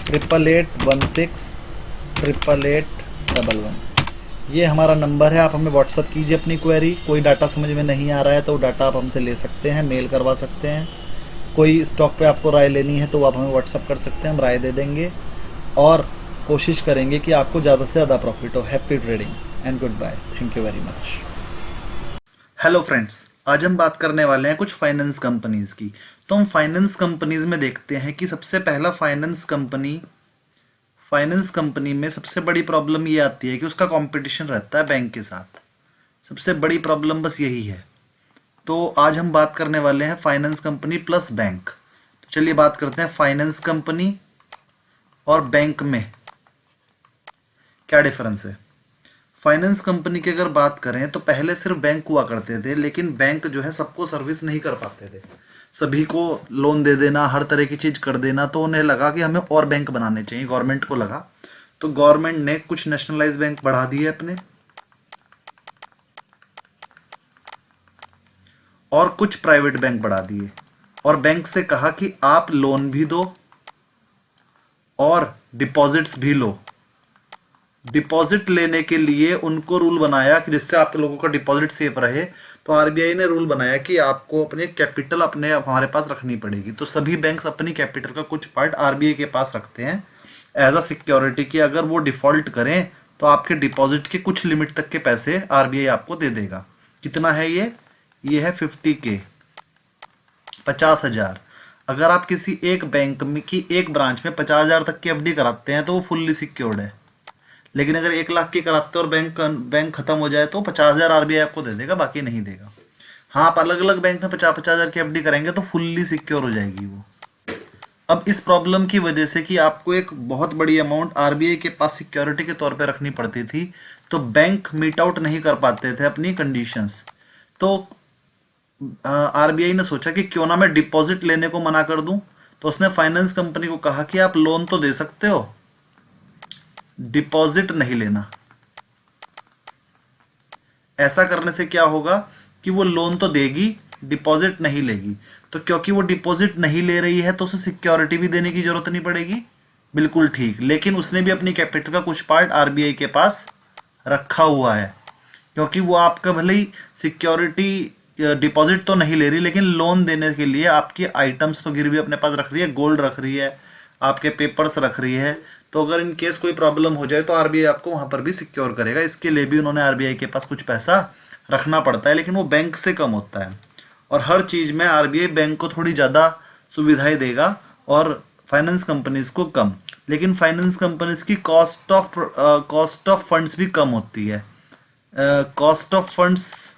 8816 ये हमारा नंबर है। आप हमें व्हाट्सअप कीजिए अपनी क्वेरी। कोई डाटा समझ में नहीं आ रहा है तो डाटा आप हमसे ले सकते हैं, मेल करवा सकते हैं। कोई स्टॉक पे आपको राय लेनी है तो आप हमें व्हाट्सअप कर सकते हैं, हम राय दे देंगे और कोशिश करेंगे कि आपको ज़्यादा से ज़्यादा प्रॉफिट हो। Happy trading and goodbye. Thank you very much. Hello friends, आज हम बात करने वाले हैं कुछ फाइनेंस कंपनीज की। तो हम फाइनेंस कंपनीज में देखते हैं कि सबसे पहला फाइनेंस कंपनी में सबसे बड़ी प्रॉब्लम ये आती है कि उसका कंपटीशन रहता है बैंक के साथ। सबसे बड़ी प्रॉब्लम बस यही है। तो आज हम बात करने वाले हैं फाइनेंस कंपनी प्लस बैंक। तो चलिए बात करते हैं फाइनेंस कंपनी और बैंक में क्या डिफरेंस है। फाइनेंस कंपनी की अगर बात करें तो पहले सिर्फ बैंक हुआ करते थे, लेकिन बैंक जो है सबको सर्विस नहीं कर पाते थे। सभी को लोन दे देना, हर तरह की चीज कर देना, तो उन्हें लगा कि हमें और बैंक बनाने चाहिए। गवर्नमेंट को लगा, तो गवर्नमेंट ने कुछ नेशनलाइज बैंक बढ़ा दिए अपने और कुछ प्राइवेट बैंक बढ़ा दिए, और बैंक से कहा कि आप लोन भी दो और डिपॉजिट्स भी लो। डिपॉजिट लेने के लिए उनको रूल बनाया कि जिससे आप लोगों का डिपॉजिट सेफ रहे, तो आरबीआई ने रूल बनाया कि आपको अपने कैपिटल अपने हमारे पास रखनी पड़ेगी। तो सभी बैंक्स अपनी कैपिटल का कुछ पार्ट आरबीआई के पास रखते हैं एज अ सिक्योरिटी कि अगर वो डिफॉल्ट करें तो आपके डिपॉजिट के कुछ लिमिट तक के पैसे आरबीआई आपको दे देगा। कितना है ये है 50K, 50,000। अगर आप किसी एक बैंक में की एक ब्रांच में 50,000 तक की एफडी कराते हैं तो वो फुल्ली सिक्योर्ड है। लेकिन अगर 1 लाख की कराते हो और बैंक खत्म हो जाए तो 50,000 आरबीआई आपको दे देगा, बाकी नहीं देगा। हाँ, आप अलग अलग बैंक में 50,000 की एफडी करेंगे तो फुल्ली सिक्योर हो जाएगी वो। अब इस प्रॉब्लम की वजह से कि आपको एक बहुत बड़ी अमाउंट आरबीआई के पास सिक्योरिटी के तौर पे रखनी पड़ती थी, तो बैंक मीट आउट नहीं कर पाते थे अपनी कंडीशंस। तो आरबीआई ने सोचा कि क्यों ना मैं डिपॉजिट लेने को मना कर दूं। तो उसने फाइनेंस कंपनी को कहा कि आप लोन तो दे सकते हो, डिपॉजिट नहीं लेना। ऐसा करने से क्या होगा कि वो लोन तो देगी, डिपॉजिट नहीं लेगी। तो क्योंकि वो डिपॉजिट नहीं ले रही है तो उसे सिक्योरिटी भी देने की जरूरत नहीं पड़ेगी। बिल्कुल ठीक, लेकिन उसने भी अपनी कैपिटल का कुछ पार्ट आरबीआई के पास रखा हुआ है, क्योंकि वो आपका भले ही सिक्योरिटी डिपॉजिट तो नहीं ले रही, लेकिन लोन देने के लिए आपकी आइटम्स तो गिरवी अपने पास रख रही है, गोल्ड रख रही है, आपके पेपर्स रख रही है। तो अगर इन केस कोई प्रॉब्लम हो जाए तो आरबीआई आपको वहां पर भी सिक्योर करेगा। इसके लिए भी उन्होंने आरबीआई के पास कुछ पैसा रखना पड़ता है, लेकिन वो बैंक से कम होता है। और हर चीज में आरबीआई बैंक को थोड़ी ज्यादा सुविधाएं देगा और फाइनेंस कंपनीज को कम। लेकिन फाइनेंस कंपनीज की कॉस्ट ऑफ फंड्स भी कम होती है। कॉस्ट ऑफ फंड्स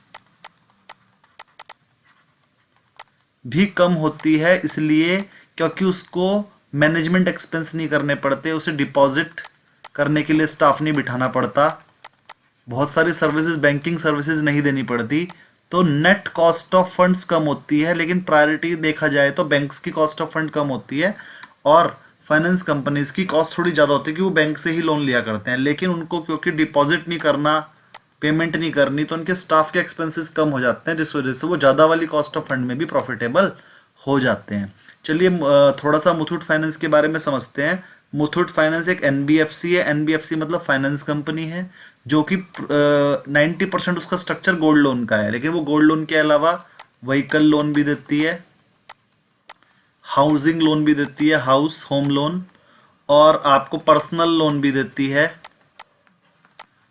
भी कम होती है इसलिए क्योंकि उसको मैनेजमेंट एक्सपेंस नहीं करने पड़ते, उसे डिपॉजिट करने के लिए स्टाफ नहीं बिठाना पड़ता, बहुत सारी सर्विसेज, बैंकिंग सर्विसेज नहीं देनी पड़ती। तो नेट कॉस्ट ऑफ फंड्स कम होती है, लेकिन प्रायोरिटी देखा जाए तो बैंक्स की कॉस्ट ऑफ फंड कम होती है और फाइनेंस कंपनीज की कॉस्ट थोड़ी ज़्यादा होती है, क्योंकि वो बैंक से ही लोन लिया करते हैं। लेकिन उनको क्योंकि डिपॉजिट नहीं करना, पेमेंट नहीं करनी, तो उनके स्टाफ के एक्सपेंसेस कम हो जाते हैं, जिस वजह से वो ज़्यादा वाली कॉस्ट ऑफ फंड में भी प्रॉफिटेबल हो जाते हैं। चलिए थोड़ा सा मुथूट फाइनेंस के बारे में समझते हैं। मुथूट फाइनेंस एक एनबीएफसी है। एनबीएफसी मतलब फाइनेंस कंपनी है, जो कि 90% उसका स्ट्रक्चर गोल्ड लोन का है। लेकिन वो गोल्ड लोन के अलावा व्हीकल लोन भी देती है, हाउसिंग लोन भी देती है, हाउस होम लोन, और आपको पर्सनल लोन भी देती है,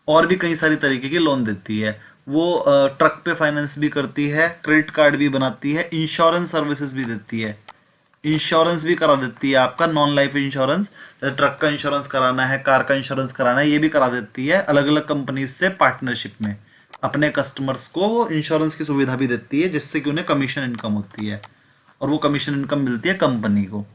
और भी कई सारी तरीके के लोन देती है। वो ट्रक पे फाइनेंस भी करती है, क्रेडिट कार्ड भी बनाती है, इंश्योरेंस सर्विसेज भी देती है। इंश्योरेंस भी करा देती है आपका, नॉन लाइफ इंश्योरेंस, जैसे ट्रक का इंश्योरेंस कराना है, कार का इंश्योरेंस कराना है, ये भी करा देती है अलग अलग कंपनीज से पार्टनरशिप में। अपने कस्टमर्स को वो इंश्योरेंस की सुविधा भी देती है, जिससे कि उन्हें कमीशन इनकम होती है, और वो कमीशन इनकम मिलती है कंपनी को।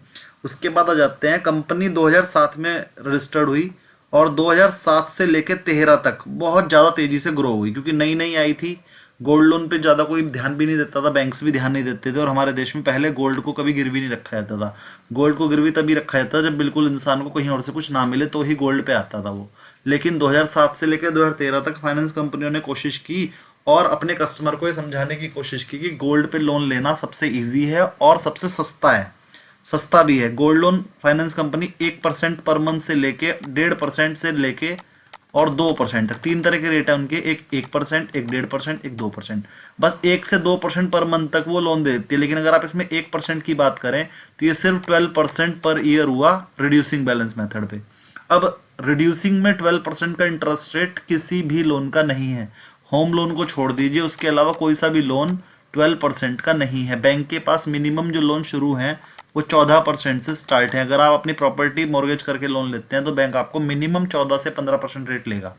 उसके बाद आ जाते हैं, कंपनी 2007 में रजिस्टर्ड हुई और 2007 से लेकर 13 तक बहुत ज़्यादा तेज़ी से ग्रो हुई, क्योंकि नई नई आई थी। गोल्ड लोन पे ज़्यादा कोई ध्यान भी नहीं देता था, बैंक्स भी ध्यान नहीं देते थे, और हमारे देश में पहले गोल्ड को कभी गिरवी नहीं रखा जाता था। गोल्ड को गिरवी तभी रखा जाता था जब बिल्कुल इंसान को कहीं और से कुछ ना मिले, तो ही गोल्ड पे आता था वो। लेकिन 2007 से लेकर 2013 तक फाइनेंस कंपनियों ने कोशिश की और अपने कस्टमर को ये समझाने की कोशिश की कि गोल्ड पे लोन लेना सबसे ईजी है और सबसे सस्ता है। सस्ता भी है। Gold loan finance company 1% per month से लेके 1.5% से लेके और 2% तक, 3 तरह के रेट है उनके, एक 1%, एक 1.5%, एक 2%। बस 1 से 2% पर मंथ तक वो लोन दे देती है। लेकिन अगर आप इसमें 1% की बात करें तो ये सिर्फ 12% पर ईयर हुआ रिड्यूसिंग बैलेंस मेथड पे। अब रिड्यूसिंग में 12% का इंटरेस्ट रेट किसी भी लोन का नहीं है। होम लोन को छोड़ दीजिए, उसके अलावा कोई सा भी लोन 12% का नहीं है। बैंक के पास मिनिमम जो लोन शुरू हैं वो 14% से स्टार्ट है। अगर आप अपनी प्रॉपर्टी मॉर्गेज करके लोन लेते हैं तो बैंक आपको मिनिमम 14 से 15% रेट लेगा,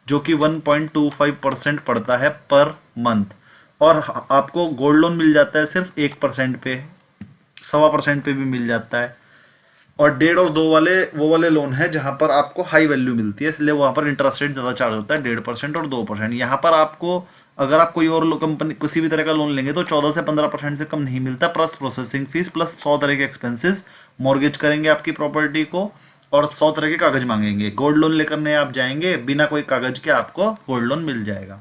जो कि 1.25% पड़ता है पर मंथ। और आपको गोल्ड लोन मिल जाता है सिर्फ 1% पे, 1.25% पे भी मिल जाता है। और 1.5 और 2 वाले वो वाले लोन है जहां पर आपको हाई वैल्यू मिलती है, इसलिए वहां पर इंटरेस्ट रेट ज़्यादा चार्ज होता है, 1.5% और 2%। यहाँ पर आपको अगर आप कोई और कंपनी किसी भी तरह का लोन लेंगे तो 14 से 15% से कम नहीं मिलता, प्लस प्रोसेसिंग फीस, प्लस 100 तरह के एक्सपेंसेस। मॉर्गेज करेंगे आपकी प्रॉपर्टी को और 100 तरह के कागज मांगेंगे। गोल्ड लोन लेकर नए आप जाएंगे, बिना कोई कागज के आपको गोल्ड लोन मिल जाएगा।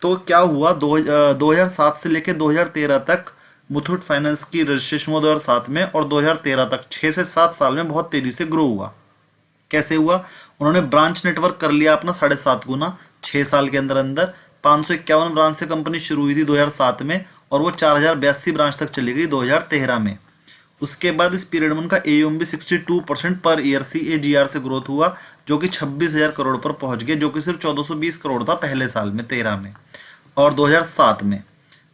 तो क्या हुआ, 2007 से लेकर 2013 तक मुथूट फाइनेंस की रजिस्ट्रेशन हुआ 2007 में, और 2013 तक 6 से 7 साल में बहुत तेजी से ग्रो हुआ। कैसे हुआ? उन्होंने ब्रांच नेटवर्क कर लिया अपना 7.5 गुना 6 साल के अंदर अंदर। 551 ब्रांच से कंपनी शुरू हुई थी 2007 में, और वो 4082 ब्रांच तक चली गई 2013 में। उसके बाद इस पीरियड में उनका एयूएम भी 62% पर ईयर CAGR से ग्रोथ हुआ, जो कि 26,000 करोड़ पर पहुंच गया, जो कि सिर्फ 1420 करोड़ था पहले साल में 13 में। और 2007 में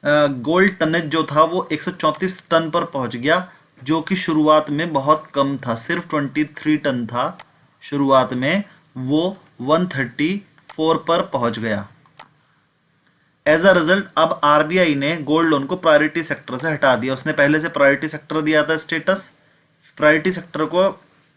गोल्ड टनेज जो था वो 134 टन पर पहुंच गया, जो कि शुरुआत में बहुत कम था, सिर्फ 23 टन था शुरुआत में, वो 134 पर पहुंच गया। एज अ रिजल्ट अब आरबीआई ने गोल्ड लोन को प्रायोरिटी सेक्टर से हटा दिया। उसने पहले से प्रायोरिटी सेक्टर दिया था स्टेटस। प्रायोरिटी सेक्टर को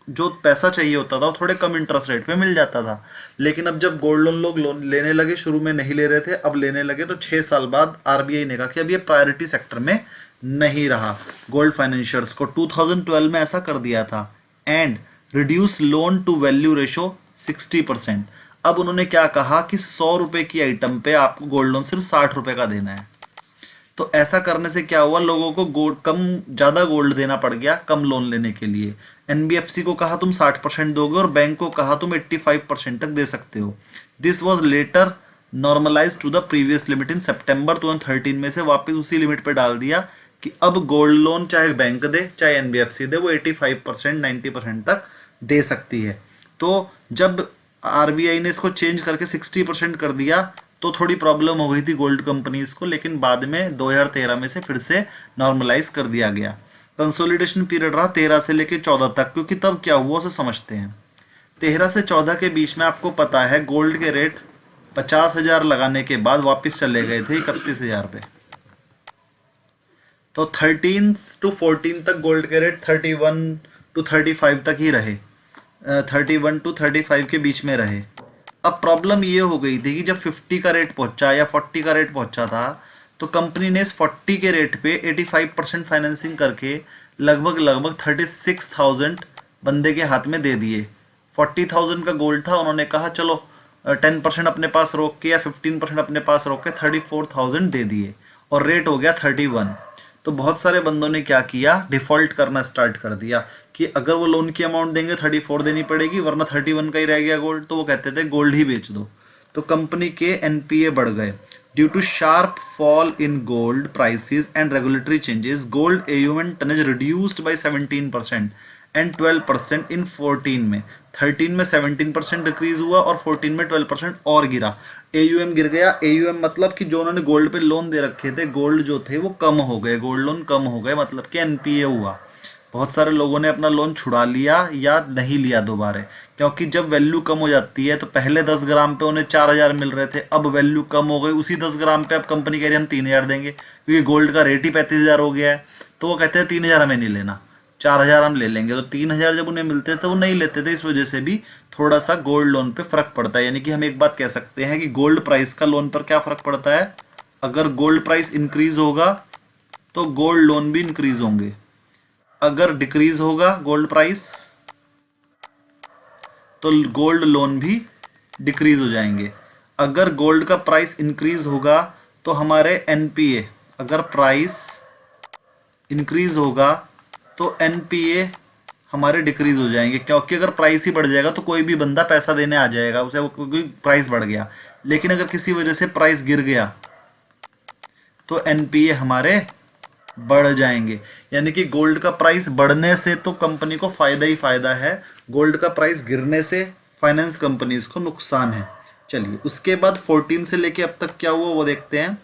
जो पैसा चाहिए होता था वो थोड़े कम इंटरेस्ट रेट पे मिल जाता था। लेकिन अब जब गोल्ड लोन लोग लोन लेने लगे, शुरू में नहीं ले रहे थे, अब लेने लगे, तो 6 साल बाद आरबीआई ने कहा कि अब ये प्रायोरिटी सेक्टर में नहीं रहा गोल्ड फाइनेंशियर्स को। 2012 में ऐसा कर दिया था। And reduce loan to value ratio 60%। अब उन्होंने क्या कहा कि 100 रुपए की आइटम पे आपको गोल्ड लोन सिर्फ 60 रुपए का देना है। तो ऐसा करने से क्या हुआ, लोगों को ज्यादा गोल्ड देना पड़ गया कम लोन लेने के लिए। एनबीएफसी को कहा तुम 60% दोगे और बैंक को कहा तुम 85% तक दे सकते हो। This was later normalize to the previous limit in सितंबर 2013 में से वापस उसी लिमिट पे डाल दिया कि अब गोल्ड लोन चाहे बैंक दे चाहे एनबीएफसी दे, वो 85% 90% तक दे सकती है। तो जब आरबीआई ने इसको चेंज करके 60% कर दिया तो थोड़ी प्रॉब्लम हो गई थी गोल्ड कंपनीज को, लेकिन बाद में 2013 में से फिर से नॉर्मलाइज कर दिया गया। कंसोलिडेशन पीरियड रहा 13 से लेके 14 तक, क्योंकि तब क्या हुआ उसे समझते हैं। 13 से 14 के बीच में आपको पता है गोल्ड के रेट 50,000 लगाने के बाद वापस चले गए थे 31,000 पे। तो 13 to 14 तक गोल्ड के रेट 31 to 35 तक ही रहे, 31 to 35 के बीच में रहे। अब प्रॉब्लम ये हो गई थी कि जब 50 का रेट पहुंचा या 40 का रेट पहुंचा था, तो कंपनी ने इस 40 के रेट पे 85% फाइनेंसिंग करके लगभग 36,000 बंदे के हाथ में दे दिए। 40,000 का गोल्ड था, उन्होंने कहा चलो 10% अपने पास रोक के या 15% अपने पास रोक के 34,000 दे दिए, और रेट हो गया 31। तो बहुत सारे बंदों ने क्या किया, डिफॉल्ट करना स्टार्ट कर दिया कि अगर वो लोन की अमाउंट देंगे 34 देनी पड़ेगी, वरना 31 का ही रह गया गोल्ड, तो वो कहते थे गोल्ड ही बेच दो। तो कंपनी के एनपीए बढ़ गए। Due to sharp fall in gold prices and regulatory changes, gold AUM and tonnage reduced by 17% एंड 12% इन 14 में। 13 में 17% डिक्रीज हुआ और 14 में 12% और गिरा। एयूएम गिर गया। एयूएम मतलब कि जो उन्होंने गोल्ड पे लोन दे रखे थे, गोल्ड जो थे वो कम हो गए, गोल्ड लोन कम हो गए, मतलब कि एनपीए हुआ। बहुत सारे लोगों ने अपना लोन छुड़ा लिया या नहीं लिया दोबारा, क्योंकि जब वैल्यू कम हो जाती है तो पहले 10 ग्राम पे उन्हें 4,000 मिल रहे थे, अब वैल्यू कम हो गई, उसी 10 ग्राम पे अब कंपनी कह रही है हम 3,000 देंगे, क्योंकि गोल्ड का रेट ही 35,000 हो गया है। तो वो कहते हैं 3,000 हमें नहीं लेना, 4,000 हम ले लेंगे। तो 3,000 जब उन्हें मिलते थे वो नहीं लेते थे। इस वजह से भी थोड़ा सा गोल्ड लोन पे फर्क पड़ता है। यानी कि हम एक बात कह सकते हैं कि गोल्ड प्राइस का लोन पर क्या फर्क पड़ता है, अगर गोल्ड प्राइस इंक्रीज होगा तो गोल्ड लोन भी इंक्रीज होंगे, अगर डिक्रीज होगा गोल्ड प्राइस तो गोल्ड लोन भी डिक्रीज हो जाएंगे। अगर गोल्ड का प्राइस इंक्रीज होगा तो हमारे एनपीए, अगर प्राइस इंक्रीज होगा तो एनपीए हमारे डिक्रीज हो जाएंगे, क्योंकि अगर प्राइस ही बढ़ जाएगा तो कोई भी बंदा पैसा देने आ जाएगा उसे, क्योंकि प्राइस बढ़ गया। लेकिन अगर किसी वजह से प्राइस गिर गया तो एनपीए हमारे बढ़ जाएंगे। यानी कि गोल्ड का प्राइस बढ़ने से तो कंपनी को फायदा ही फायदा है, गोल्ड का प्राइस गिरने से फाइनेंस कंपनीज को नुकसान है। चलिए उसके बाद 14 से लेके अब तक क्या हुआ वो देखते हैं।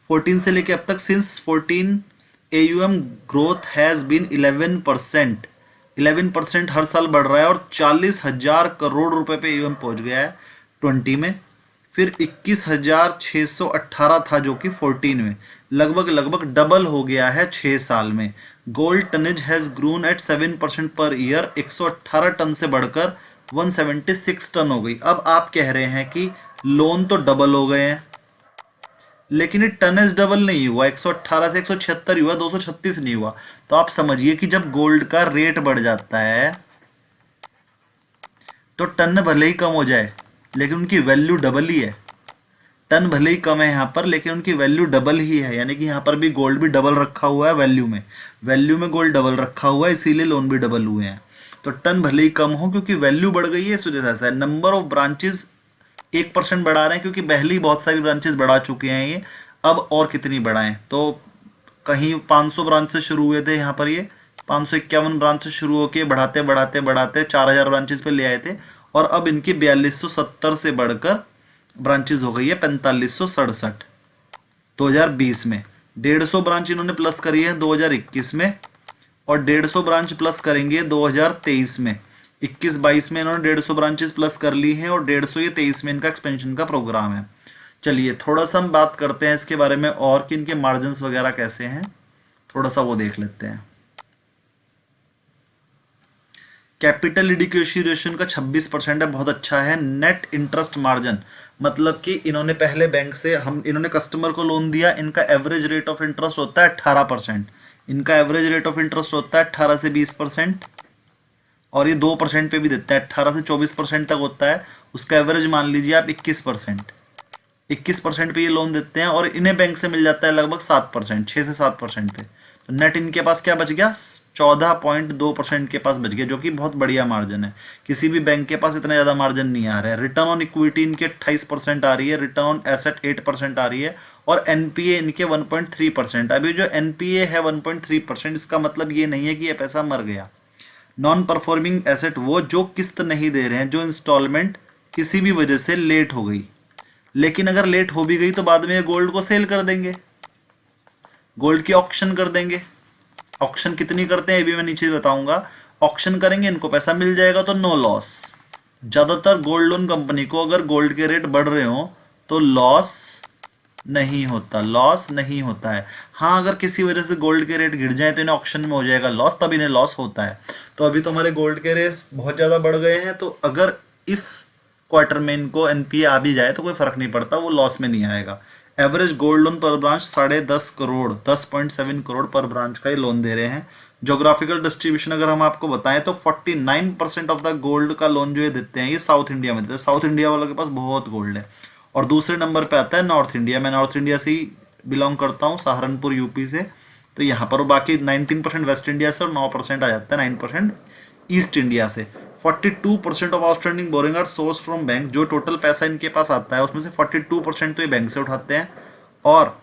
14 से लेके अब तक since 14 AUM growth has been 11%। 11% हर साल बढ़ रहा है और 40,000 करोड़ रुपए पे एयूएम पहुंच गया है 20 में। फिर 21,618 था जो कि 14 में, लगभग लगभग डबल हो गया है 6 साल में। Gold tonnage has grown at 7% per year, 118 ton से बढ़कर 176 टन हो गई। अब आप कह रहे हैं कि लोन तो डबल हो गए हैं, लेकिन ये टनेज डबल नहीं हुआ, 118 से 176 हुआ, 236 नहीं हुआ। तो आप समझिए कि जब गोल्ड का रेट बढ़ जाता है तो टन भले ही कम हो जाए लेकिन उनकी वैल्यू डबल ही है। टन भले ही कम है यहाँ पर लेकिन उनकी वैल्यू डबल ही है, यानी कि यहाँ पर भी गोल्ड भी डबल रखा हुआ है वैल्यू में, वैल्यू में गोल्ड डबल रखा हुआ है, इसीलिए लोन भी डबल हुए हैं। तो टन भले ही कम हो क्योंकि वैल्यू बढ़ गई है, इस वजह से ऐसा है। नंबर ऑफ ब्रांचेस 1% बढ़ा रहे हैं क्योंकि पहले ही बहुत सारी ब्रांचेस बढ़ा चुके हैं ये, अब और कितनी बढ़ाएं। तो कहीं 500 ब्रांच से शुरू हुए थे, यहाँ पर ये 551 ब्रांच से शुरू होकर बढ़ाते बढ़ाते बढ़ाते 4000 ब्रांचेस पे ले आए थे, और अब इनकी 4270 से बढ़कर ब्रांचेस हो गई है 4567 2020 में। 150 ब्रांच इन्होंने प्लस करी है 2021 में, और 150 ब्रांच प्लस करेंगे 2023 में। 21-22 में इन्होंने 150 ब्रांचेस प्लस कर ली हैं, और 150 ये 23 में इनका एक्सपेंशन का प्रोग्राम है। चलिए थोड़ा सा हम बात करते हैं इसके बारे में और कि इनके मार्जिन वगैरह कैसे हैं, थोड़ा सा वो देख लेते हैं। कैपिटल एडिक्वेसी रेशियो इनका 26% है, बहुत अच्छा है। नेट इंटरेस्ट मार्जिन मतलब कि इन्होंने पहले बैंक से इन्होंने कस्टमर को लोन दिया, इनका एवरेज रेट ऑफ इंटरेस्ट होता है 18%। इनका एवरेज रेट ऑफ इंटरेस्ट होता है 18 से 20%, और ये 2% पे भी देता है, 18 से 24% तक होता है। उसका एवरेज मान लीजिए आप 21%। 21% पे ये लोन देते हैं, और इन्हें बैंक से मिल जाता है लगभग 7%, 6 से 7% पे। तो नेट इनके पास क्या बच गया, 14.2% के पास बच गया, जो कि बहुत बढ़िया मार्जिन है। किसी भी बैंक के पास इतना ज़्यादा मार्जिन नहीं आ रहा है। रिटर्न ऑन इक्विटी इनके 28% आ रही है, रिटर्न ऑन एसेट 8% आ रही है, और एनपीए इनके 1.3%। अभी जो एनपीए है 1.3%, इसका मतलब ये नहीं है कि ये पैसा मर गया। नॉन परफॉर्मिंग एसेट वो जो किस्त नहीं दे रहे हैं, जो इंस्टॉलमेंट किसी भी वजह से लेट हो गई, लेकिन अगर लेट हो भी गई तो बाद में गोल्ड को सेल कर देंगे, गोल्ड की ऑक्शन कर देंगे। ऑक्शन कितनी करते हैं ये भी मैं नीचे बताऊंगा। ऑक्शन करेंगे, इनको पैसा मिल जाएगा तो नो लॉस। ज्यादातर गोल्ड लोन कंपनी को अगर गोल्ड के रेट बढ़ रहे हो तो लॉस नहीं होता, लॉस नहीं होता है। हाँ, अगर किसी वजह से गोल्ड के रेट गिर जाए तो इन्हें ऑक्शन में हो जाएगा लॉस, तब इन्हें लॉस होता है। तो अभी तो हमारे गोल्ड के रेट बहुत ज़्यादा बढ़ गए हैं, तो अगर इस क्वार्टर में इनको एनपीए आ भी जाए तो कोई फर्क नहीं पड़ता, वो लॉस में नहीं आएगा। एवरेज गोल्ड लोन पर ब्रांच 10.5 करोड़ 10.7 करोड़ पर ब्रांच का ये लोन दे रहे हैं। जोग्राफिकल डिस्ट्रीब्यूशन अगर हम आपको बताएं तो 49% ऑफ द गोल्ड का लोन जो ये देते हैं ये साउथ इंडिया में देते हैं। साउथ इंडिया वालों के पास बहुत गोल्ड है। और दूसरे नंबर पे आता है नॉर्थ इंडिया। मैं नॉर्थ इंडिया से ही बिलोंग करता हूँ, सहारनपुर यूपी से। तो यहाँ पर बाकी 19% वेस्ट इंडिया से और 9% आ जाता है, 9% ईस्ट इंडिया से। 42% of outstanding borrowing are source from bank. जो टोटल पैसा इनके पास आता है उसमें से 42% तो ये बैंक से उठाते हैं, और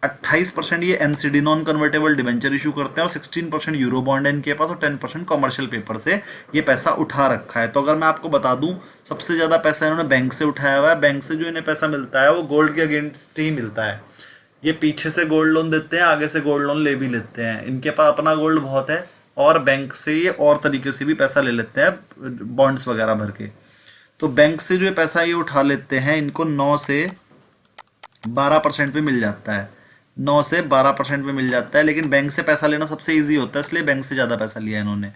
28% ये NCD non convertible debenture issue करते हैं, और 16% यूरो बॉन्ड है इनके पास, और 10% कमर्शियल पेपर से ये पैसा उठा रखा है। तो अगर मैं आपको बता दूं, सबसे ज्यादा पैसा इन्होंने बैंक से उठाया हुआ है। बैंक से जो इन्हें पैसा मिलता है वो गोल्ड के अगेंस्ट ही मिलता है। ये पीछे से गोल्ड लोन देते हैं, आगे से गोल्ड लोन ले भी लेते हैं। इनके पास अपना गोल्ड बहुत है, और बैंक से ये और तरीके से भी पैसा ले लेते हैं, बॉन्ड्स वगैरह भर के। तो बैंक से जो पैसा ये उठा लेते हैं, इनको 9 से 12% पे मिल जाता है, 9 से 12% पे मिल जाता है। लेकिन बैंक से पैसा लेना सबसे इजी होता है, इसलिए बैंक से ज़्यादा पैसा लिया इन्होंने।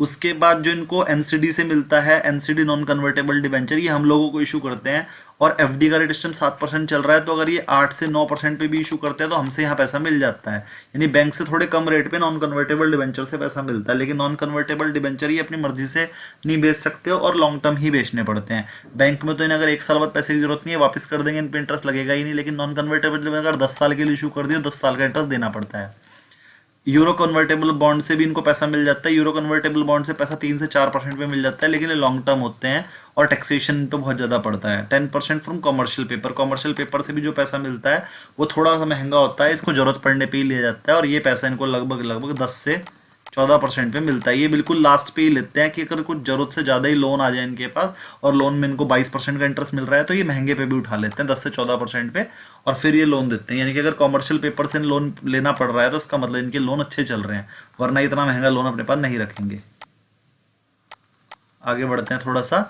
उसके बाद जो इनको एनसीडी से मिलता है, एनसीडी नॉन कन्वर्टेबल डिबेंचर, ये हम लोगों को इशू करते हैं, और एफडी का रेट इस टाइम 7% चल रहा है। तो अगर ये 8 से 9% पे भी इशू करते हैं तो हमसे यहाँ पैसा मिल जाता है। यानी बैंक से थोड़े कम रेट पे नॉन कन्वर्टेबल डिबेंचर से पैसा मिलता है। लेकिन नॉन कन्वर्टेबल डिबेंचर ये अपनी मर्जी से नहीं बेच सकते हो, और लॉन्ग टर्म ही बेचने पड़ते हैं। बैंक में तो इन्हें अगर 1 साल बाद पैसे की जरूरत नहीं है, वापस कर देंगे, इन पर इंटरेस्ट लगेगा ही नहीं। लेकिन नॉन कन्वर्टेबल अगर 10 साल के लिए इशू कर दिए, 10 साल का इंटरेस्ट देना पड़ता है। यूरो कन्वर्टेबल बॉन्ड से भी इनको पैसा मिल जाता है। यूरो कन्वर्टेबल बॉन्ड से पैसा 3 से 4% पे मिल जाता है, लेकिन ये लॉन्ग टर्म होते हैं और टैक्सेशन पे बहुत ज़्यादा पड़ता है। 10% from commercial paper, commercial paper से भी जो पैसा मिलता है वो थोड़ा सा महंगा होता है, इसको जरूरत पड़ने पे ही लिया जाता है, और ये पैसा इनको लगभग लगभग 10 से 14% पे मिलता है। ये बिल्कुल लास्ट पे ही लेते हैं कि अगर कुछ जरूरत से ज़्यादा ही लोन आ जाए इनके पास और लोन में इनको 22% का इंटरेस्ट मिल रहा है, तो ये महंगे पे भी उठा लेते हैं 10 से 14% पे, और फिर ये लोन देते हैं। यानी कि अगर कॉमर्शियल पेपर से लोन लेना पड़ रहा है तो इसका मतलब इनके लोन अच्छे चल रहे हैं, वरना इतना महंगा लोन अपने पास नहीं रखेंगे। आगे बढ़ते हैं थोड़ा सा।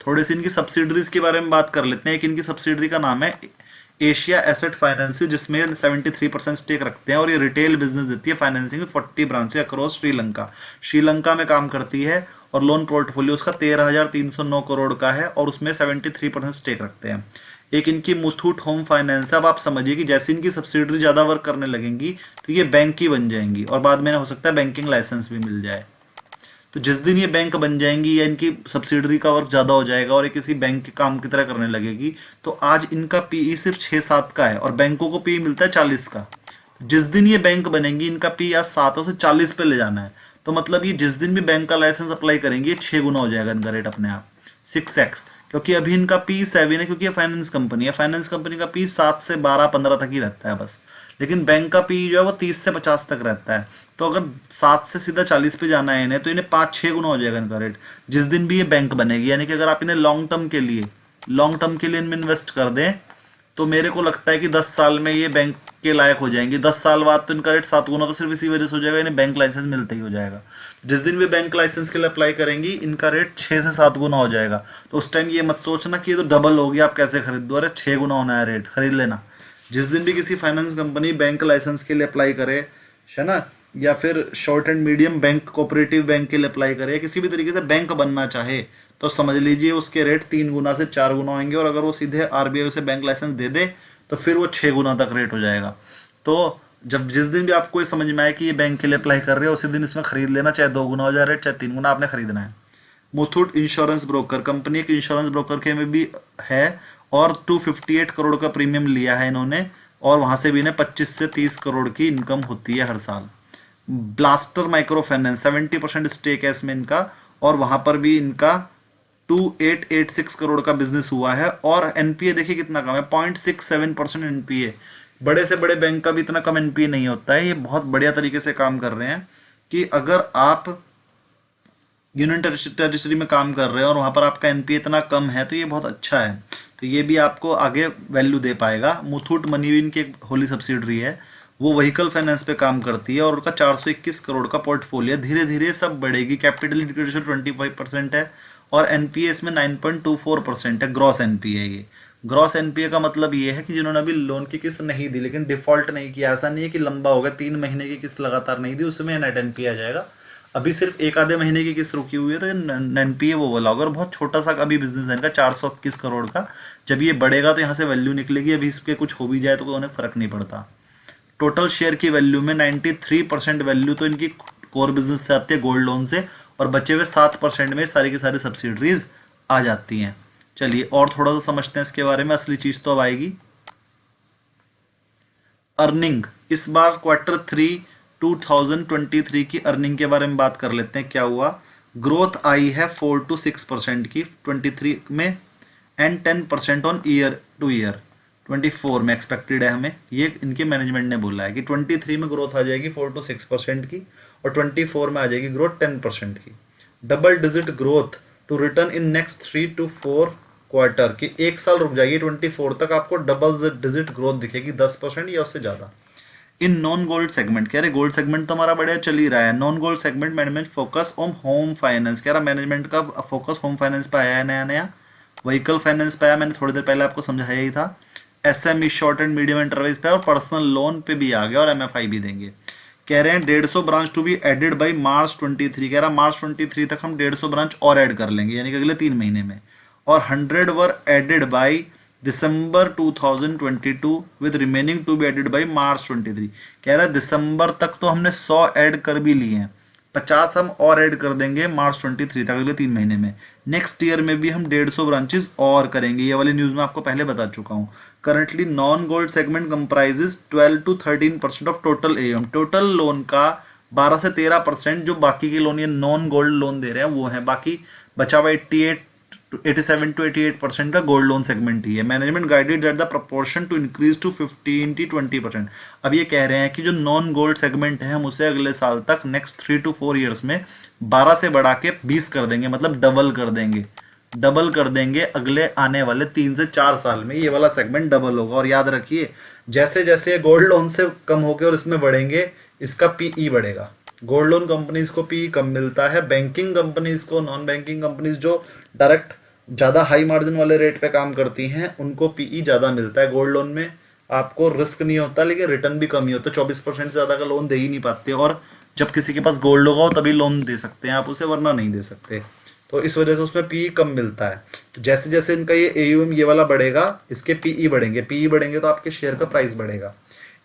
थोड़ी सी इनकी सब्सिडरीज के बारे में बात कर लेते हैं। एक इनकी सब्सिडरी का नाम है एशिया एसेट फाइनेंस, जिसमें 73% स्टेक रखते हैं, और ये रिटेल बिजनेस देती है फाइनेंसिंग में 40 ब्रांचें अक्रॉस श्रीलंका। श्रीलंका में काम करती है और लोन पोर्टफोलियो उसका 13,309 करोड़ का है, और उसमें 73% स्टेक रखते हैं। एक इनकी मुथूट होम फाइनेंस है। अब आप समझिए कि जैसे इनकी सब्सिडरी ज़्यादा वर्क करने लगेंगी तो ये बैंक की बन जाएंगी, और बाद में हो सकता है बैंकिंग लाइसेंस भी मिल जाए। तो जिस दिन ये बैंक बन जाएंगी या इनकी सब्सिडरी का वर्क ज़्यादा हो जाएगा और ये किसी बैंक के काम की तरह करने लगेगी, तो आज इनका पीई सिर्फ 6-7 का है और बैंकों को पीई मिलता है 40 का। जिस दिन ये बैंक बनेंगी इनका पी आज 7 से 40 पे ले जाना है। तो मतलब ये जिस दिन भी बैंक का लाइसेंस अप्लाई करेंगे 6 गुना हो जाएगा इनका रेट अपने आप, 6x। क्योंकि अभी इनका पी 7 है, क्योंकि ये फाइनेंस कंपनी है। फाइनेंस कंपनी का पी 7 से 12-15 तक ही रहता है बस, लेकिन बैंक का पी जो है वो 30 से 50 तक रहता है। तो अगर 7 से सीधा 40 पे जाना है इन्हें, तो इन्हें 5-6 गुना हो जाएगा इनका रेट जिस दिन भी ये बैंक बनेगी। यानी कि अगर आप इन्हें लॉन्ग टर्म के लिए इनमें इन्वेस्ट कर दें, तो मेरे को लगता है कि 10 साल में ये बैंक के लायक हो जाएंगे। 10 साल बाद तो इनका रेट 7 गुना तो सिर्फ इसी वजह से हो जाएगा, इन्हें बैंक लाइसेंस मिलते ही हो जाएगा। जिस दिन भी बैंक लाइसेंस के लिए अप्लाई करेंगी इनका रेट 6 से 7 गुना हो जाएगा। तो उस टाइम ये मत सोचना कि ये तो डबल हो गया, आप कैसे खरीद दो। अरे 6 गुना होना है रेट, खरीद लेना। जिस दिन भी किसी फाइनेंस कंपनी बैंक लाइसेंस के लिए अप्लाई करे, है ना, या फिर short and medium bank, cooperative bank के लिए अप्लाई करे, या किसी भी तरीके से बैंक बनना चाहे, तो समझ लीजिए उसके रेट 3 गुना से 4 गुना होंगे। और अगर वो सीधे आरबीआई से बैंक लाइसेंस दे दे तो फिर वो 6 गुना तक रेट हो जाएगा। तो जब जिस दिन भी आपको ये समझ में आए कि ये बैंक के लिए अप्लाई कर रहे हो, उसी दिन इसमें खरीद लेना, चाहे 2 गुना हो जाए रेट, चाहे 3 गुना, आपने खरीदना है। मुथूट इंश्योरेंस ब्रोकर कंपनी एक इंश्योरेंस ब्रोकर के में भी है, और 258 करोड़ का प्रीमियम लिया है इन्होंने, और वहां से भी इन्हें 25 से 30 करोड़ की इनकम होती है हर साल। ब्लास्टर माइक्रो फाइनेंस 70% स्टेक है इसमें इनका, और वहां पर भी इनका 2886 करोड़ का बिजनेस हुआ है। और एनपीए देखिए कितना कम है, 0.67% एनपीए। बड़े से बड़े बैंक का भी इतना कम एनपीए नहीं होता है। ये बहुत बढ़िया तरीके से काम कर रहे हैं कि अगर आप यूनियन टेरिटरी में काम कर रहे हो और वहां पर आपका एनपीए इतना कम है, तो ये बहुत अच्छा है। तो ये भी आपको आगे वैल्यू दे पाएगा। मुथूट मनी भी इनकी एक होली सब्सिडरी है, वो व्हीकल फाइनेंस पे काम करती है, और उनका 421 करोड़ का पोर्टफोलियो। धीरे धीरे सब बढ़ेगी। कैपिटल इंक्रीज 25% है, और एनपीए इसमें 9.24% है। ग्रॉस एनपीए ये, ग्रॉस एनपीए का मतलब ये है कि जिन्होंने अभी लोन की किस्त नहीं दी लेकिन डिफॉल्ट नहीं किया, ऐसा नहीं है कि लंबा हो गया 3 महीने की किस्त लगातार नहीं दी, उसमें नेट एनपीए आ जाएगा। अभी सिर्फ 1 आधे महीने की किस्त रुकी हुई है तो एनपीए वो बोला होगा। और बहुत छोटा सा अभी बिजनेस है इनका 421 करोड़ का। जब ये बढ़ेगा तो यहाँ से वैल्यू निकलेगी। अभी इसके कुछ हो भी जाए तो उन्हें फर्क नहीं पड़ता। टोटल शेयर की वैल्यू में 93% वैल्यू तो इनकी कोर बिजनेस से आती है, गोल्ड लोन से, और बचे हुए 7% में सारी की सारी सब्सिडरीज आ जाती हैं। चलिए और थोड़ा सा समझते हैं इसके बारे में। असली चीज तो अब आएगी। अर्निंग, इस बार Q3 2023 की अर्निंग के बारे में बात कर लेते हैं। क्या हुआ, ग्रोथ आई है 4 to 6% की 23 में, and 10% on year two year 24 में एक्सपेक्टेड है हमें। ये इनके मैनेजमेंट ने बोला है कि 23 में ग्रोथ आ जाएगी 4 to 6% की, और 24 में आ जाएगी ग्रोथ 10% की। Double digit growth to return in next 3 to 4 quarter की। 1 साल रुक जाइए 24 तक, आपको डबल डिजिट ग्रोथ दिखेगी 10% या उससे ज्यादा। इन नॉन गोल्ड सेगमेंट, कह रहे गोल्ड सेगमेंट तो हमारा बढ़िया चल ही रहा है। Non gold segment management focus on home finance, कह रहा मैनेजमेंट का फोकस होम फाइनेंस पे आया है नया नया। व्हीकल फाइनेंस पे आया, मैंने थोड़ी देर पहले आपको समझाया ही था। SME short and medium enterprise पे, और पर्सनल लोन पे भी आ गया, और एमएफआई भी देंगे। कह रहे हैं 150 branch to be added by March 23। कह रहा March 23 तक हम 150 ब्रांच और ऐड कर लेंगे, यानी कि अगले 3 महीने में। और 100 were added by December 2022 with remaining to be added by March 23। कह रहा है दिसंबर तक तो हमने 100 ऐड कर भी लिए हैं, 50 हम और ऐड कर देंगे March 23 तक, अगले 3 महीने में। नेक्स्ट ईयर में भी हम 150 ब्रांचेस और करेंगे। ये वाली न्यूज में आपको पहले बता चुका हूँ। Currently non gold segment comprises 12 to 13% of total AUM. Total loan का 12 से 13% जो बाकी के लोन ये नॉन गोल्ड लोन दे रहे हैं वो है, बाकी बचा हुआ 87 to 88% का गोल्ड लोन सेगमेंट ही है। Management guided that the proportion to increase to 15 to 20%। अब ये कह रहे हैं कि जो नॉन गोल्ड सेगमेंट है हम उसे अगले साल तक नेक्स्ट 3 to 4 ईयर्स में 12 से बढ़ा के 20 कर देंगे, मतलब डबल कर देंगे। डबल कर देंगे अगले आने वाले 3 से 4 साल में, ये वाला सेगमेंट डबल होगा। और याद रखिए जैसे जैसे गोल्ड लोन से कम होके और इसमें बढ़ेंगे इसका पीई बढ़ेगा। गोल्ड लोन कंपनीज को पीई कम मिलता है, बैंकिंग कंपनीज को, नॉन बैंकिंग कंपनीज जो डायरेक्ट ज़्यादा हाई मार्जिन वाले रेट पे काम करती हैं उनको पीई ज़्यादा मिलता है। गोल्ड लोन में आपको रिस्क नहीं होता लेकिन रिटर्न भी कम ही होता है, 24% से ज़्यादा का लोन दे ही नहीं पाते, और जब किसी के पास गोल्ड होगा तभी लोन दे सकते हैं आप उसे, वरना नहीं दे सकते। तो इस वजह से उसमें पीई कम मिलता है। तो जैसे जैसे इनका ये एयूएम ये वाला बढ़ेगा इसके पीई बढ़ेंगे, पीई बढ़ेंगे तो आपके शेयर का प्राइस बढ़ेगा।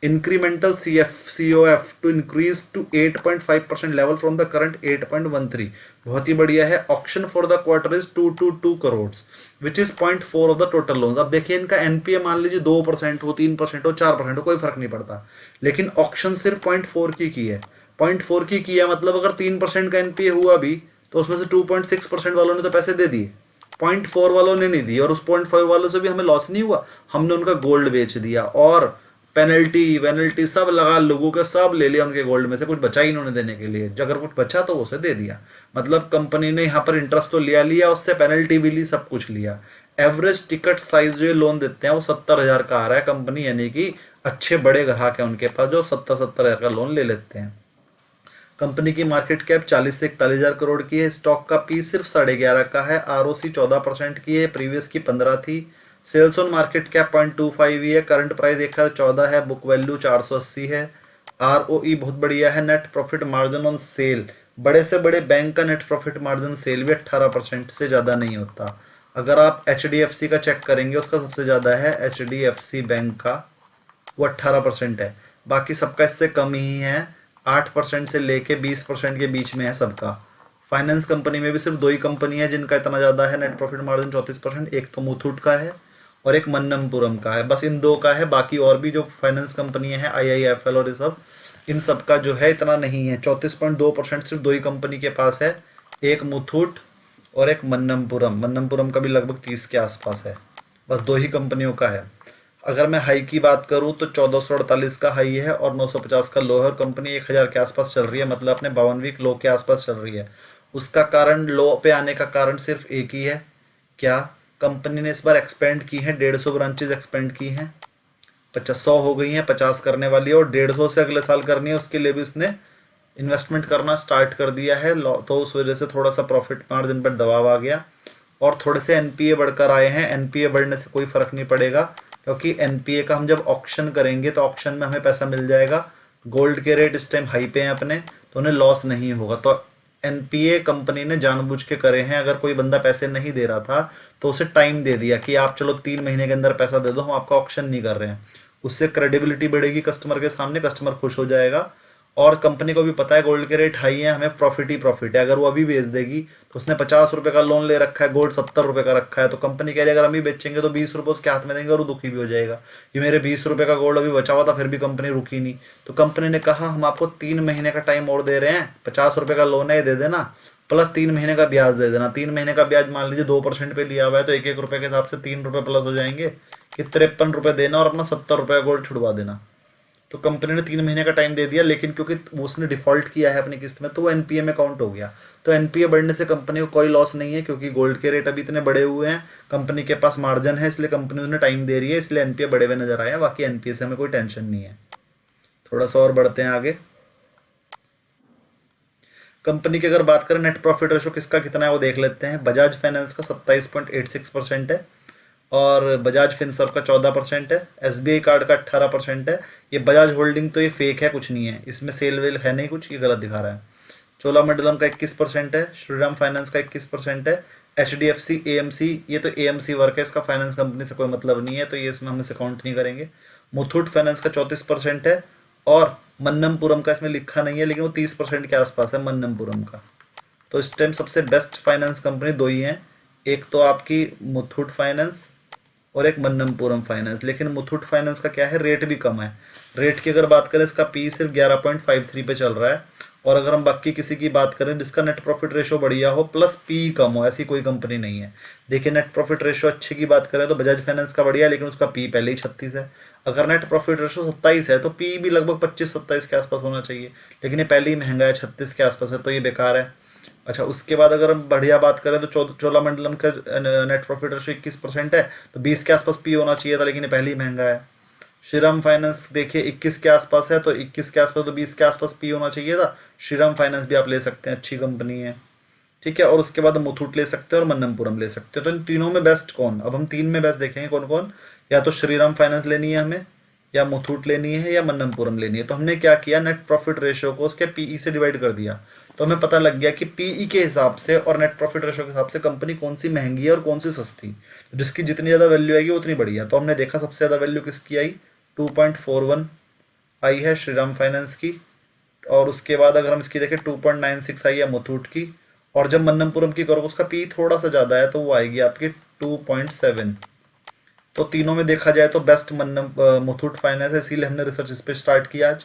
Incremental COF to increase to 8.5% level from the current 8.13, बहुत ही बढ़िया है। Auction for the quarter is 222 crore which is 0.4 of the total loan. अब देखिए इनका एनपीए मान लीजिए 2% हो, 3% हो, 4% हो, कोई फर्क नहीं पड़ता, लेकिन ऑक्शन सिर्फ 0.4 की है। 0.4 की है मतलब अगर 3% का एनपीए हुआ भी तो उसमें से 2.6% वालों ने तो पैसे दे दिए, 0.4 वालों ने नहीं दी, और उस 0.5 वालों से भी हमें लॉस नहीं हुआ, हमने उनका गोल्ड बेच दिया और पेनल्टी वेनल्टी सब लगा, लोगों के सब ले लिया उनके गोल्ड में से, कुछ बचा ही इन्होंने देने के लिए। अगर कुछ बचा तो उसे दे दिया, मतलब कंपनी ने यहाँ पर इंटरेस्ट तो लिया लिया, उससे पेनल्टी भी ली, सब कुछ लिया। एवरेज टिकट साइज जो ये लोन देते हैं वो 70,000 का आ रहा है कंपनी, यानी कि अच्छे बड़े ग्राहक है उनके पास जो 70,000 का लोन ले लेते हैं। कंपनी की मार्केट कैप 40 से 41,000 करोड़ की है। स्टॉक का पी सिर्फ 11.5 का है। आरओसी 14% की है, प्रीवियस की 15 थी। सेल्स ऑन मार्केट कैप 0.25 ही है। करंट प्राइस 1,14 है। बुक वैल्यू 480 है। आरओई बहुत बढ़िया है। Net profit margin on sale, बड़े से बड़े बैंक का नेट प्रॉफिट मार्जिन सेल भी 18% से ज़्यादा नहीं होता। अगर आप HDFC का चेक करेंगे उसका सबसे ज़्यादा है, HDFC बैंक का वो 18% है, बाकी सबका इससे कम ही है, 8% से लेके 20% के बीच में है सबका। फाइनेंस कंपनी में भी सिर्फ 2 ही कंपनी है जिनका इतना ज़्यादा है नेट प्रॉफिट मार्जिन 34%, एक तो मुथूट का है और एक मन्नमपुरम का है, बस इन 2 का है। बाकी और भी जो फाइनेंस कंपनियां हैं IIFL और ये सब, इन सब का जो है इतना नहीं है। 34.2% सिर्फ 2 ही कंपनी के पास है, एक मुथूट और एक मन्नमपुरम। मन्नमपुरम का भी लगभग 30 के आसपास है, बस 2 ही कंपनियों का है। अगर मैं हाई की बात करूं तो 1448 का हाई है और 950 का लो है, और कंपनी 1000 के आसपास चल रही है, मतलब अपने 52 वीक लो के आसपास चल रही है। उसका कारण, लो पे आने का कारण सिर्फ एक ही है, क्या कंपनी ने इस बार एक्सपेंड की है, 150 ब्रांचेज एक्सपेंड की हैं, 100 हो गई हैं, 50 करने वाली है और 150 से अगले साल करनी है, उसके लिए भी उसने इन्वेस्टमेंट करना स्टार्ट कर दिया है। तो उस वजह से थोड़ा सा प्रॉफिट मार्जिन पर दबाव आ गया और थोड़े से एनपीए बढ़कर आए हैं। एनपीए बढ़ने से कोई फर्क नहीं पड़ेगा, क्योंकि एनपीए का हम जब ऑक्शन करेंगे तो ऑक्शन में हमें पैसा मिल जाएगा। गोल्ड के रेट इस टाइम हाई पे हैं अपने, तो उन्हें लॉस नहीं होगा। तो एनपीए कंपनी ने जानबूझ के करे हैं। अगर कोई बंदा पैसे नहीं दे रहा था तो उसे टाइम दे दिया कि आप चलो 3 महीने के अंदर पैसा दे दो, हम आपका ऑक्शन नहीं कर रहे हैं। उससे क्रेडिबिलिटी बढ़ेगी कस्टमर के सामने, कस्टमर खुश हो जाएगा, और कंपनी को भी पता है गोल्ड के रेट हाई है, हमें प्रॉफिट ही प्रॉफिट है। अगर वो अभी बेच देगी तो उसने 50 रुपए का लोन ले रखा है, गोल्ड 70 रुपए का रखा है, तो कंपनी कह रही है अगर हम ही बेचेंगे तो 20 रुपए उसके हाथ में देंगे और वो दुखी भी हो जाएगा कि मेरे 20 रुपए का गोल्ड अभी बचा हुआ था, फिर भी कंपनी रुकी नहीं। तो कंपनी ने कहा हम आपको 3 महीने का टाइम और दे रहे हैं, 50 रुपए का लोन है, दे देना, प्लस 3 महीने का ब्याज दे देना। 3 महीने का ब्याज मान लीजिए 2% पे लिया हुआ है तो 1-1 रुपए के हिसाब से 3 रुपए प्लस हो जाएंगे कि 53 रुपए देना और अपना 70 रुपए का गोल्ड छुड़वा देना। तो कंपनी ने 3 महीने का टाइम दे दिया, लेकिन क्योंकि उसने डिफॉल्ट किया है अपनी किस्त में तो वो एनपीए में काउंट हो गया। तो एनपीए बढ़ने से कंपनी को कोई लॉस नहीं है, क्योंकि गोल्ड के रेट अभी इतने बढ़े हुए हैं, कंपनी के पास मार्जिन है, इसलिए कंपनी उन्हें टाइम दे रही है, इसलिए एनपीए बढ़े हुए नजर आए हैं। बाकी एनपीए से हमें कोई टेंशन नहीं है। थोड़ा सा और बढ़ते हैं आगे। कंपनी की अगर बात करें नेट प्रॉफिट रेशो किसका कितना है वो देख लेते हैं। बजाज फाइनेंस का 27.86% है और बजाज फिनसर्व का 14% है। एसबीआई कार्ड का 18% है। ये बजाज होल्डिंग तो ये फेक है, कुछ नहीं है इसमें, सेल वेल है नहीं कुछ, ये गलत दिखा रहा है। चोलामंडलम का 21% है। श्रीराम फाइनेंस का 21% है। HDFC AMC, ये तो AMC वर्क है, इसका फाइनेंस कंपनी से कोई मतलब नहीं है, तो ये इसमें हम इसे काउंट नहीं करेंगे। मुथूट फाइनेंस का 34% है और मन्नमपुरम का इसमें लिखा नहीं है, लेकिन वो 30% के आसपास है मन्नमपुरम का। तो इस टाइम सबसे बेस्ट फाइनेंस कंपनी 2 ही हैं, एक तो आपकी मुथूट फाइनेंस और एक मन्नमपुरम फाइनेंस। लेकिन मुथूट फाइनेंस का क्या है, रेट भी कम है। रेट की अगर बात करें, इसका पी सिर्फ 11.53 पे चल रहा है। और अगर हम बाकी किसी की बात करें जिसका नेट प्रॉफिट रेशो बढ़िया हो प्लस पी कम हो, ऐसी कोई कंपनी नहीं है। देखिए नेट प्रॉफिट रेशो अच्छे की बात करें तो बजाज फाइनेंस का बढ़िया है, लेकिन उसका पी पहले ही 36 है। अगर नेट प्रॉफिट रेशो 27 है तो पी भी लगभग 25-27 के आसपास होना चाहिए, लेकिन ये पहले ही महंगा है, 36 के आसपास है, तो ये बेकार है। अच्छा, उसके बाद अगर हम बढ़िया बात करें तो चोलामंडलम का नेट प्रॉफिट रेशो 21% है, तो 20 के आसपास पी होना चाहिए था, लेकिन ये पहले ही महंगा है। श्रीराम फाइनेंस देखिए 21 के आसपास है, तो 21 के आसपास तो 20 के आसपास पी होना चाहिए था। श्रीराम फाइनेंस भी आप ले सकते हैं, अच्छी कंपनी है, ठीक है। और उसके बाद मुथूट ले सकते हैं और मन्नमपुरम ले सकते हैं। तो इन तीनों में बेस्ट कौन, अब हम तीन में बेस्ट देखेंगे कौन कौन। या तो श्रीराम फाइनेंस लेनी है हमें, या मुथूट लेनी है, या मन्नमपुरम लेनी है। तो हमने क्या किया, नेट प्रॉफिट रेशियो को उसके पीई से डिवाइड कर दिया, तो हमें पता लग गया कि पीई के हिसाब से और नेट प्रॉफिट रेशियो के हिसाब से कंपनी कौन सी महंगी है और कौन सी सस्ती। तो जिसकी जितनी ज़्यादा वैल्यू आएगी उतनी बढ़िया। तो हमने देखा सबसे ज़्यादा वैल्यू किसकी आई, 2.41 आई है श्रीराम फाइनेंस की। और उसके बाद अगर हम इसकी देखें 2.96 आई है मुथूट की। और जब मन्नमपुरम की करोगे उसका पी थोड़ा सा ज़्यादा है, तो वो आएगी आपकी 2.7। तो तीनों में देखा जाए तो बेस्ट मुथूट फाइनेंस है, इसीलिए हमने रिसर्च इस पर स्टार्ट किया आज।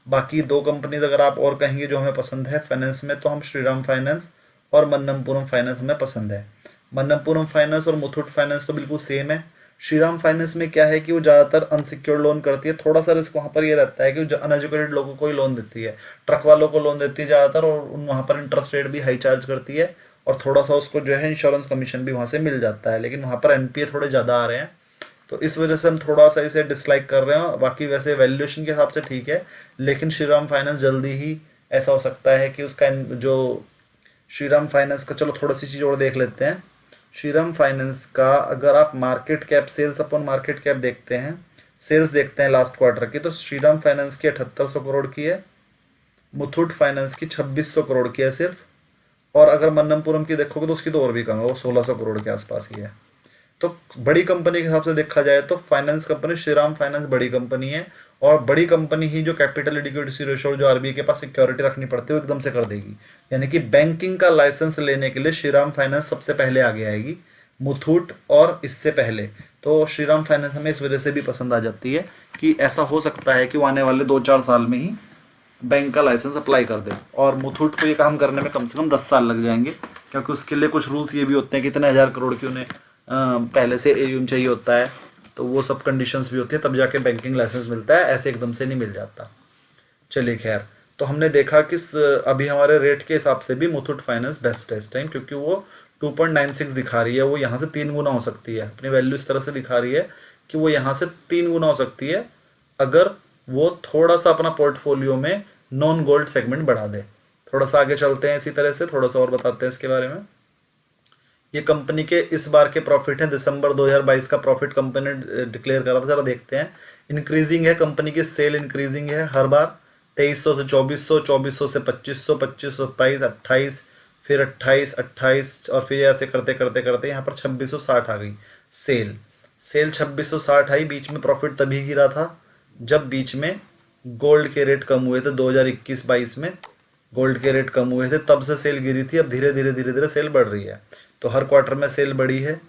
बाकी दो कंपनीज अगर आप और कहेंगे जो हमें पसंद है फाइनेंस में, तो हम श्रीराम फाइनेंस और मन्नमपुरम फाइनेंस हमें पसंद है। मन्नमपुरम फाइनेंस और मुथूट फाइनेंस तो बिल्कुल सेम है। श्रीराम फाइनेंस में क्या है कि वो ज़्यादातर अनसिक्योर्ड लोन करती है, थोड़ा सा रिस्क वहाँ पर ये रहता है कि वो अनएजुकेटेड लोगों को ही लोन देती है, ट्रक वालों को लोन देती है ज़्यादातर, और वहाँ पर इंटरेस्ट रेट भी हाई चार्ज करती है, और थोड़ा सा उसको जो है इंश्योरेंस कमीशन भी वहाँ से मिल जाता है, लेकिन वहाँ पर एनपीए थोड़े ज़्यादा आ रहे हैं, तो इस वजह से हम थोड़ा सा इसे डिसलाइक कर रहे हैं। बाकी वैसे वैल्यूएशन के हिसाब से ठीक है, लेकिन श्रीराम फाइनेंस जल्दी ही ऐसा हो सकता है कि उसका जो श्रीराम फाइनेंस का, चलो थोड़ी सी चीज़ और देख लेते हैं। श्रीराम फाइनेंस का अगर आप मार्केट कैप, सेल्स अपन मार्केट कैप देखते हैं, सेल्स देखते हैं लास्ट क्वार्टर की, तो श्रीराम फाइनेंस की 7800 करोड़ की है, मुथूट फाइनेंस की 2600 करोड़ की है सिर्फ। और अगर मन्नमपुरम की देखोगे तो उसकी तो और भी कम है, वो 1600 करोड़ के आसपास ही है। तो बड़ी कंपनी के हिसाब से देखा जाए तो फाइनेंस कंपनी श्रीराम फाइनेंस बड़ी कंपनी है, और बड़ी कंपनी ही जो कैपिटल एडिक्विटी रेशियो जो आरबीआई के पास सिक्योरिटी रखनी पड़ती है वो एकदम से कर देगी। यानी कि बैंकिंग का लाइसेंस लेने के लिए श्रीराम फाइनेंस सबसे पहले आगे आएगी, मुथूट और इससे पहले। तो श्रीराम फाइनेंस हमें इस वजह से भी पसंद आ जाती है कि ऐसा हो सकता है कि वो आने वाले 2-4 साल में ही बैंक का लाइसेंस अप्लाई कर दे, और मुथूट को ये काम करने में कम से कम 10 साल लग जाएंगे, क्योंकि उसके लिए कुछ रूल्स ये भी होते हैं कि इतने 1000 करोड़ की उन्हें पहले से एयूम चाहिए होता है, तो वो सब कंडीशंस भी होती है, तब जाके बैंकिंग लाइसेंस मिलता है, ऐसे एकदम से नहीं मिल जाता। चलिए खैर, तो हमने देखा कि अभी हमारे रेट के हिसाब से भी मुथूट फाइनेंस बेस्ट है इस टाइम, क्योंकि वो 2.96 दिखा रही है, वो यहाँ से 3 गुना हो सकती है, अपनी वैल्यू इस तरह से दिखा रही है कि वो यहाँ से 3 गुना हो सकती है अगर वो थोड़ा सा अपना पोर्टफोलियो में नॉन गोल्ड सेगमेंट बढ़ा दे। थोड़ा सा आगे चलते हैं इसी तरह से, थोड़ा सा और बताते हैं इसके बारे में। ये कंपनी के इस बार के प्रॉफिट हैं, दिसंबर 2022 का प्रॉफिट कंपनी ने डिक्लेयर करा था, जरा देखते हैं। इंक्रीजिंग है, कंपनी की सेल इंक्रीजिंग है हर बार, 2300 से 2400, 2400 से 2500, 2500 27, 28, फिर 28, 28, और फिर ऐसे करते करते करते यहाँ पर 2660 आ गई सेल। सेल 2660 आई, बीच में प्रॉफिट तभी गिरा था जब बीच में गोल्ड के रेट कम हुए थे, 2021-22 में गोल्ड के रेट कम हुए थे, तब से सेल गिरी थी। अब धीरे धीरे धीरे धीरे सेल बढ़ रही है, तो हर क्वार्टर में सेल बढ़ी है।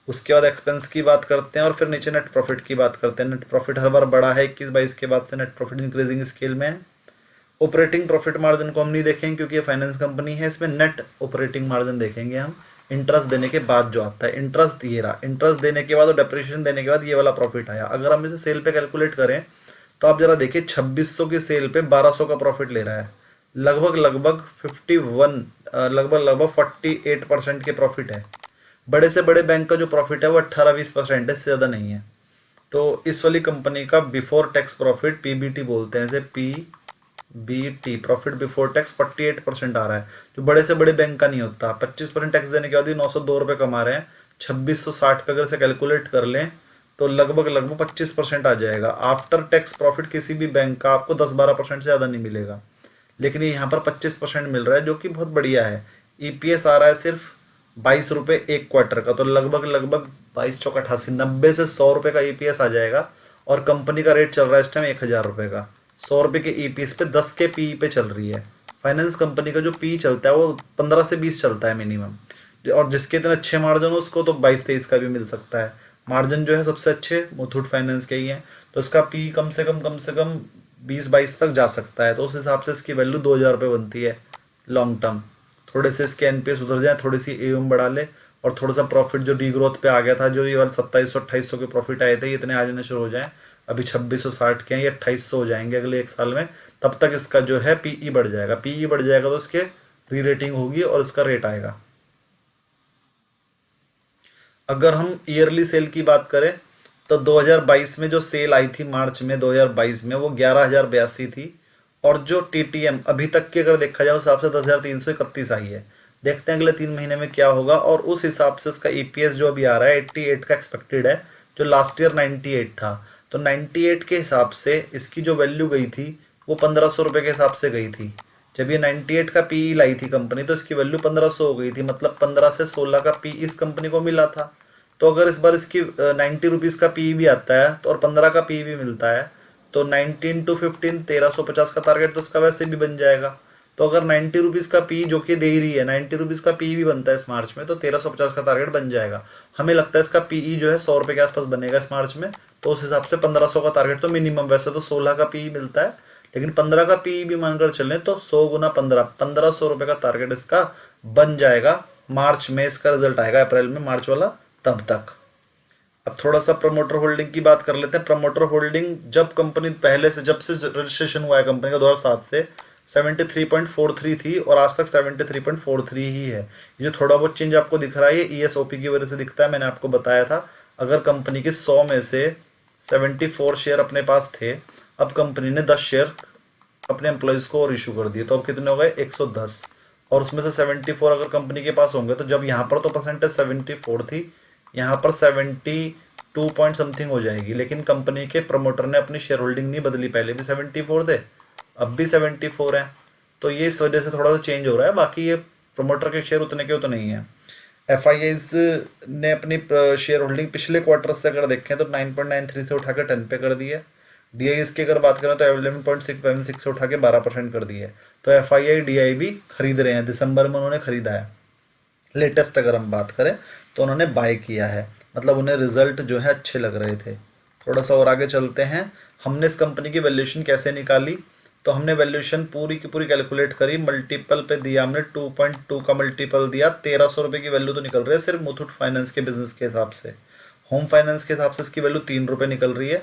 उसके बाद एक्सपेंस की बात करते हैं और फिर नीचे नेट प्रॉफिट की बात करते हैं। नेट प्रॉफिट हर बार बढ़ा है, 21-22 के बाद से नेट प्रॉफिट इंक्रीजिंग स्केल में है। ऑपरेटिंग प्रॉफिट मार्जिन को हम नहीं देखेंगे क्योंकि ये फाइनेंस कंपनी है, इसमें नेट ऑपरेटिंग मार्जिन देखेंगे हम, इंटरेस्ट देने के बाद जो आता है। इंटरेस्ट ये रहा, इंटरेस्ट देने के बाद और डेप्रिसिएशन देने के बाद ये वाला प्रॉफिट आया। अगर हम इसे सेल पे कैलकुलेट करें तो आप जरा देखिए, 2600 की सेल पे 1200 का प्रॉफिट ले रहा है, लगभग लगभग 48% के प्रॉफिट है। बड़े से बड़े बैंक का जो प्रॉफिट है वो 18-20% है, इससे ज़्यादा नहीं है। तो इस वाली कंपनी का बिफोर टैक्स प्रॉफिट, पीबीटी बोलते हैं इसे, पीबीटी प्रॉफिट बिफोर टैक्स 48% आ रहा है, जो बड़े से बड़े बैंक का नहीं होता। 25% टैक्स देने के बाद भी 902 रुपये कमा रहे हैं। 2660 का अगर से कैलकुलेट कर लें तो लगभग लगभग 25% आ जाएगा। आफ्टर टैक्स प्रॉफिट किसी भी बैंक का आपको 10-12% से ज़्यादा नहीं मिलेगा, लेकिन ये यहाँ पर 25% मिल रहा है, जो कि बहुत बढ़िया है। ईपीएस आ रहा है सिर्फ 22 रुपये एक क्वार्टर का, तो लगभग लगभग 22 चौक 88, 90 से 100 रुपये का ईपीएस आ जाएगा। और कंपनी का रेट चल रहा है इस टाइम 1000 रुपये का। 100 रुपये के ईपीएस पे 10 के पी पे चल रही है। फाइनेंस कंपनी का जो पी चलता है वो 15 से 20 चलता है मिनिमम, और जिसके इतने अच्छे मार्जिन हो उसको तो 22-23 का भी मिल सकता है। मार्जिन जो है सबसे अच्छे मुथूट फाइनेंस के ही हैं, तो इसका पी कम से कम 20-22 तक जा सकता है। तो उस हिसाब से इसकी वैल्यू 2000 रुपये बनती है लॉन्ग टर्म। थोड़े से इसके एनपीए सुधर जाए, थोड़ी सी एयूएम बढ़ा ले, और थोड़ा सा प्रॉफिट जो डी ग्रोथ पे आ गया था, जो ये वाले 2700-2800 के प्रॉफिट आए थे, ये इतने आ जाने शुरू हो जाए, अभी 2660 के हैं, ये 2800 हो जाएंगे अगले 1 साल में, तब तक इसका जो है पीई बढ़ जाएगा। पीई बढ़ जाएगा तो इसके री रेटिंग होगी और इसका रेट आएगा। अगर हम ईयरली सेल की बात करें तो 2022 में जो सेल आई थी मार्च में 2022 में, वो 11,082 थी, और जो टीटीएम अभी तक की अगर देखा जाए उस हिसाब से 10,331 आई है। देखते हैं अगले 3 महीने में क्या होगा, और उस हिसाब से इसका ईपीएस जो अभी आ रहा है 88 का एक्सपेक्टेड है, जो लास्ट ईयर 98 था। तो 98 के हिसाब से इसकी जो वैल्यू गई थी वो 1500 रुपये के हिसाब से गई थी। जब ये 98 का पीई लाई थी कंपनी, तो इसकी वैल्यू 1500 हो गई थी, मतलब 15 से 16 का पी इस कंपनी को मिला था। तो अगर इस बार इसकी 90 रुपीज़ का पी भी आता है तो और 15 का पी भी मिलता है, तो 19 to 15 1350 का टारगेट तो इसका वैसे भी बन जाएगा। तो अगर 90 रुपीज़ का पी जो कि दे ही रही है, 90 रुपीज़ का पी भी बनता है इस मार्च में, तो 1350 का टारगेट बन जाएगा। हमें लगता है इसका पीई जो है 100 रुपये के आसपास बनेगा इस मार्च में, तो उस हिसाब से 1500 का टारगेट तो मिनिमम, वैसे तो 16 का पीई मिलता है, लेकिन 15 का पीई भी मानकर चलें तो 100 गुना 1500 रुपये का टारगेट इसका बन जाएगा। मार्च में इसका रिजल्ट आएगा, अप्रैल में मार्च वाला, तब तक। अब थोड़ा सा प्रमोटर होल्डिंग की बात कर लेते हैं। प्रमोटर होल्डिंग जब कंपनी पहले से, जब से रजिस्ट्रेशन हुआ है कंपनी का 2007 से, 73.43 थी, और आज तक 73.43 ही है। ये जो थोड़ा बहुत चेंज आपको दिख रहा है ये ईएसओपी की वजह से दिखता है। मैंने आपको बताया था, अगर कंपनी के 100 में से 74 शेयर अपने पास थे, अब कंपनी ने 10 शेयर अपने एम्प्लॉयज़ को और इशू कर दिए, तो अब कितने हो गए 110, और उसमें से 74 अगर कंपनी के पास होंगे, तो जब यहाँ पर तो परसेंटेज 74 थी, यहाँ पर 72 पॉइंट समथिंग हो जाएगी। लेकिन कंपनी के प्रमोटर ने अपनी शेयर होल्डिंग नहीं बदली, पहले भी 74 थे, अब भी 74 है, तो ये इस वजह से थोड़ा सा चेंज हो रहा है। बाकी ये प्रमोटर के शेयर उतने के उतने ही हैं। एफआईआईज ने अपनी शेयर होल्डिंग पिछले क्वार्टर से अगर देखें तो 9.93 से उठा के 10 पे कर दी है। डीआईएस की अगर बात करें तो 11.676 से उठा के 12% कर दी है। तो एफआईआई डीआई भी खरीद रहे हैं, दिसंबर में उन्होंने खरीदा है। लेटेस्ट अगर हम बात करें तो उन्होंने बाय किया है, मतलब उन्हें रिजल्ट जो है अच्छे लग रहे थे। थोड़ा सा और आगे चलते हैं। हमने इस कंपनी की वैल्यूएशन कैसे निकाली, तो हमने वैल्यूएशन पूरी की पूरी कैलकुलेट करी, मल्टीपल पे दिया हमने 2.2 का मल्टीपल दिया, 1300 रुपये की वैल्यू तो निकल रही है सिर्फ मुथूट फाइनेंस के बिजनेस के हिसाब से। होम फाइनेंस के हिसाब से इसकी वैल्यू 3 रुपये निकल रही है,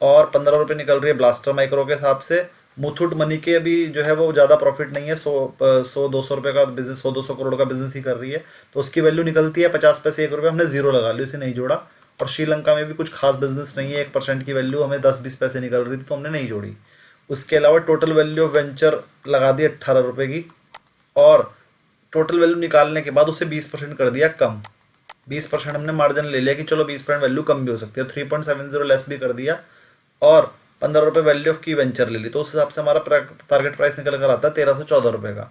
और 15 रुपये निकल रही है ब्लास्टर माइक्रो के हिसाब से। मुथूट मनी के अभी जो है वो ज़्यादा प्रॉफिट नहीं है, 100-200 रुपये का बिजनेस, 100-200 करोड़ का बिजनेस ही कर रही है, तो उसकी वैल्यू निकलती है 50 पैसे 1 रुपये। हमने जीरो लगा ली, उसे नहीं जोड़ा। और श्रीलंका में भी कुछ खास बिजनेस नहीं है, 1% की वैल्यू हमें 10-20 पैसे निकल रही थी, तो हमने नहीं जोड़ी। उसके अलावा टोटल वैल्यू ऑफ वेंचर लगा दी 18 रुपये की, और टोटल वैल्यू निकालने के बाद उसे 20% कर दिया कम। 20% हमने मार्जिन ले लिया कि चलो 20% वैल्यू कम भी हो सकती है, 3.70 लेस भी कर दिया, और 15 रुपये वैल्यू ऑफ की वेंचर ले ली, तो उस हिसाब से हमारा टारगेट प्राइस निकल कर आता है 1314 रुपये का।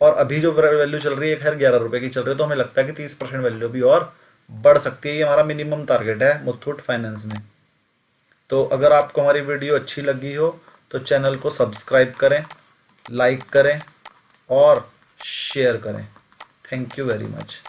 और अभी जो वैल्यू चल रही है खैर 11 रुपये की चल रही है, तो हमें लगता है कि 30% वैल्यू भी और बढ़ सकती है। ये हमारा मिनिमम टारगेट है मुथूट फाइनेंस में। तो अगर आपको हमारी वीडियो अच्छी लगी हो तो चैनल को सब्सक्राइब करें, लाइक करें और शेयर करें। Thank you very much.